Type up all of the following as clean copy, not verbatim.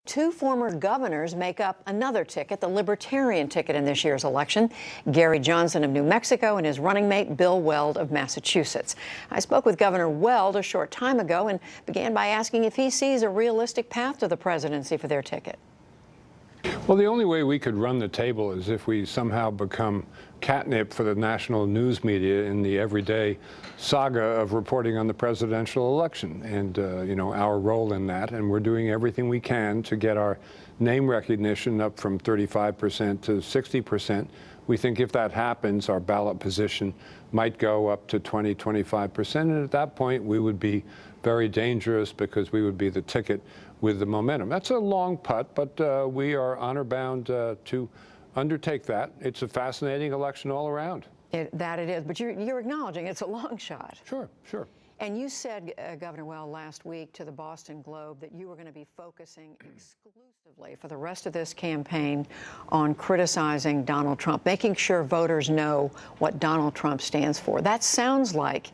Two former governors make up another ticket, the Libertarian ticket in this year's election. Gary Johnson of New Mexico and his running mate Bill Weld of Massachusetts. I spoke with Governor Weld a short time ago and began by asking if he sees a realistic path to the presidency for their ticket. Well, the only way we could run the table is if we somehow become catnip for the national news media in the everyday saga of reporting on the presidential election and, our role in that. And we're doing everything we can to get our name recognition up from 35% to 60%. We think if that happens, our ballot position might go up to 20–25%. And at that point, we would be very dangerous because we would be the ticket with the momentum. That's a long putt, but we are honor-bound to undertake that. It's a fascinating election all around. That it is, but you're acknowledging it's a long shot. Sure, sure. And you said, Governor Weld, last week to the Boston Globe that you were going to be focusing exclusively for the rest of this campaign on criticizing Donald Trump, making sure voters know what Donald Trump stands for. That sounds like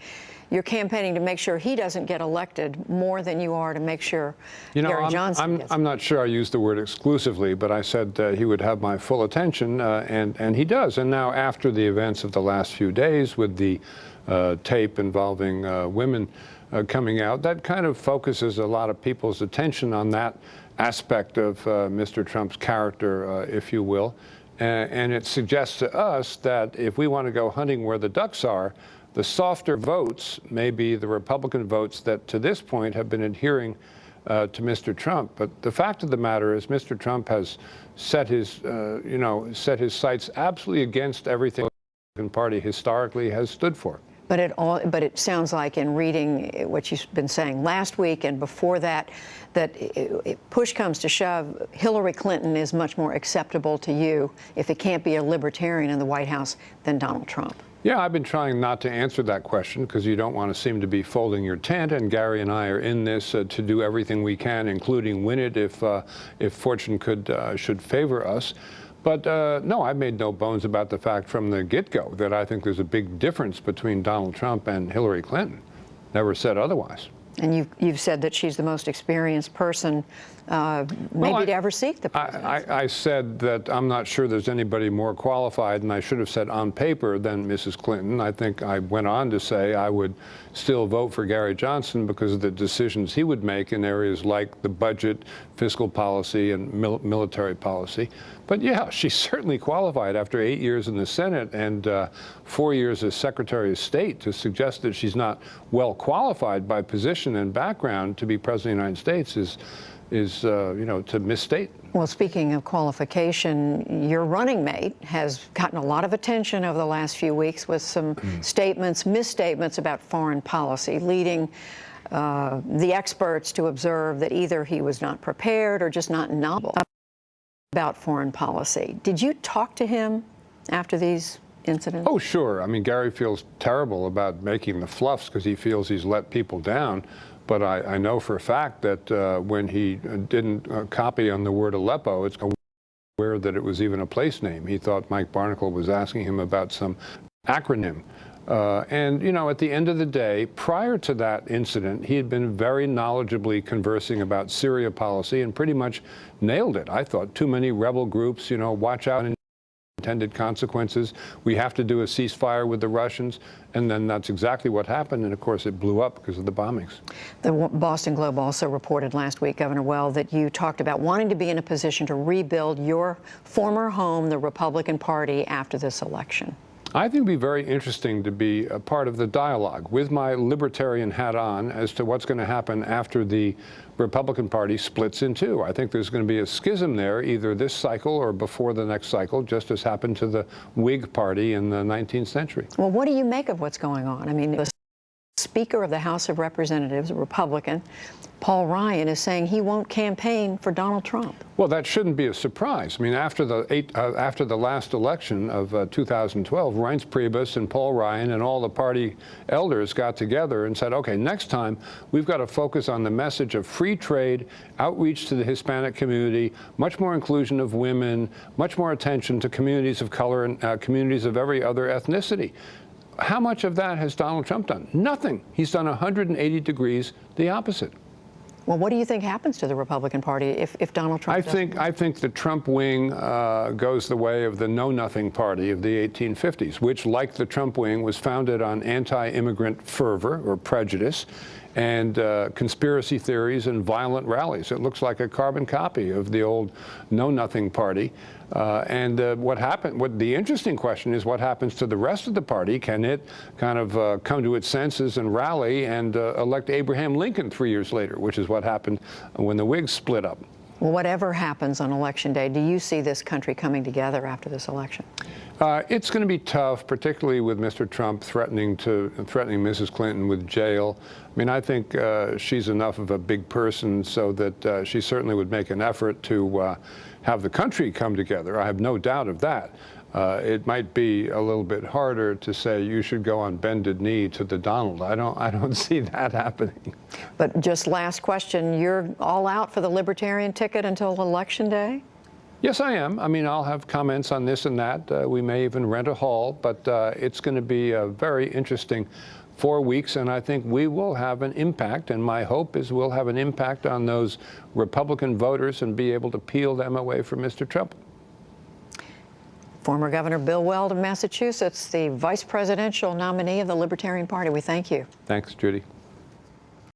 you're campaigning to make sure he doesn't get elected more than you are to make sure Gary Johnson gets. I'm not sure I used the word exclusively, but I said he would have my full attention, and he does. And now, after the events of the last few days with the tape involving women coming out, that kind of focuses a lot of people's attention on that aspect of Mr. Trump's character, if you will. And it suggests to us that if we want to go hunting where the ducks are, the softer votes may be the Republican votes that to this point have been adhering to Mr. Trump. But the fact of the matter is Mr. Trump has set his sights absolutely against everything the Republican Party historically has stood for. But it sounds like in reading what you've been saying last week and before that, that if push comes to shove, Hillary Clinton is much more acceptable to you if it can't be a libertarian in the White House than Donald Trump. Yeah, I've been trying not to answer that question because you don't want to seem to be folding your tent, and Gary and I are in this to do everything we can, including win it if fortune should favor us. But no, I've made no bones about the fact from the get-go that I think there's a big difference between Donald Trump and Hillary Clinton. Never said otherwise. And you've said that she's the most experienced person maybe to ever seek the presidency. I said that I'm not sure there's anybody more qualified, and I should have said on paper than Mrs. Clinton. I think I went on to say I would still vote for Gary Johnson because of the decisions he would make in areas like the budget, fiscal policy, and military policy. But yeah, she's certainly qualified after 8 years in the Senate and 4 years as Secretary of State. To suggest that she's not well qualified by position and background to be President of the United States is to misstate. Well, speaking of qualification, your running mate has gotten a lot of attention over the last few weeks with some misstatements about foreign policy, leading the experts to observe that either he was not prepared or just not knowledgeable about foreign policy. Did you talk to him after these incidents? Oh, sure. I mean, Gary feels terrible about making the fluffs because he feels he's let people down. But I know for a fact that when he didn't copy on the word Aleppo, it's aware that it was even a place name. He thought Mike Barnacle was asking him about some acronym. And, at the end of the day, prior to that incident, he had been very knowledgeably conversing about Syria policy and pretty much nailed it. I thought too many rebel groups, watch out and intended consequences. We have to do a ceasefire with the Russians. And then that's exactly what happened. And of course, it blew up because of the bombings. The Boston Globe also reported last week, Governor Weld, that you talked about wanting to be in a position to rebuild your former home, the Republican Party, after this election. I think it would be very interesting to be a part of the dialogue with my libertarian hat on as to what's going to happen after the Republican Party splits in two. I think there's going to be a schism there either this cycle or before the next cycle, just as happened to the Whig Party in the 19th century. Well, what do you make of what's going on? I mean, the Speaker of the House of Representatives, a Republican, Paul Ryan, is saying he won't campaign for Donald Trump. Well, that shouldn't be a surprise. I mean, after the last election of 2012, Reince Priebus and Paul Ryan and all the party elders got together and said, okay, next time we've got to focus on the message of free trade, outreach to the Hispanic community, much more inclusion of women, much more attention to communities of color and communities of every other ethnicity. How much of that has Donald Trump done? Nothing. He's done 180 degrees the opposite. Well, what do you think happens to the Republican Party if Donald Trump I think the Trump wing goes the way of the Know-Nothing Party of the 1850s, which, like the Trump wing, was founded on anti-immigrant fervor or prejudice and conspiracy theories and violent rallies. It looks like a carbon copy of the old Know-Nothing Party. What the interesting question is, what happens to the rest of the party? Can it kind of come to its senses and rally and elect Abraham Lincoln 3 years later, which is what happened when the Whigs split up? Well, whatever happens on Election Day, do you see this country coming together after this election? It's going to be tough, particularly with Mr. Trump threatening Mrs. Clinton with jail. I mean, I think she's enough of a big person so that she certainly would make an effort to have the country come together. I have no doubt of that. It might be a little bit harder to say you should go on bended knee to the Donald. I don't see that happening. But just last question, you're all out for the Libertarian ticket until Election Day? Yes, I am. I mean, I'll have comments on this and that. We may even rent a hall, but it's going to be a very interesting 4 weeks, and I think we will have an impact, and my hope is we'll have an impact on those Republican voters and be able to peel them away from Mr. Trump. Former Governor Bill Weld of Massachusetts, the vice presidential nominee of the Libertarian Party. We thank you. Thanks, Judy.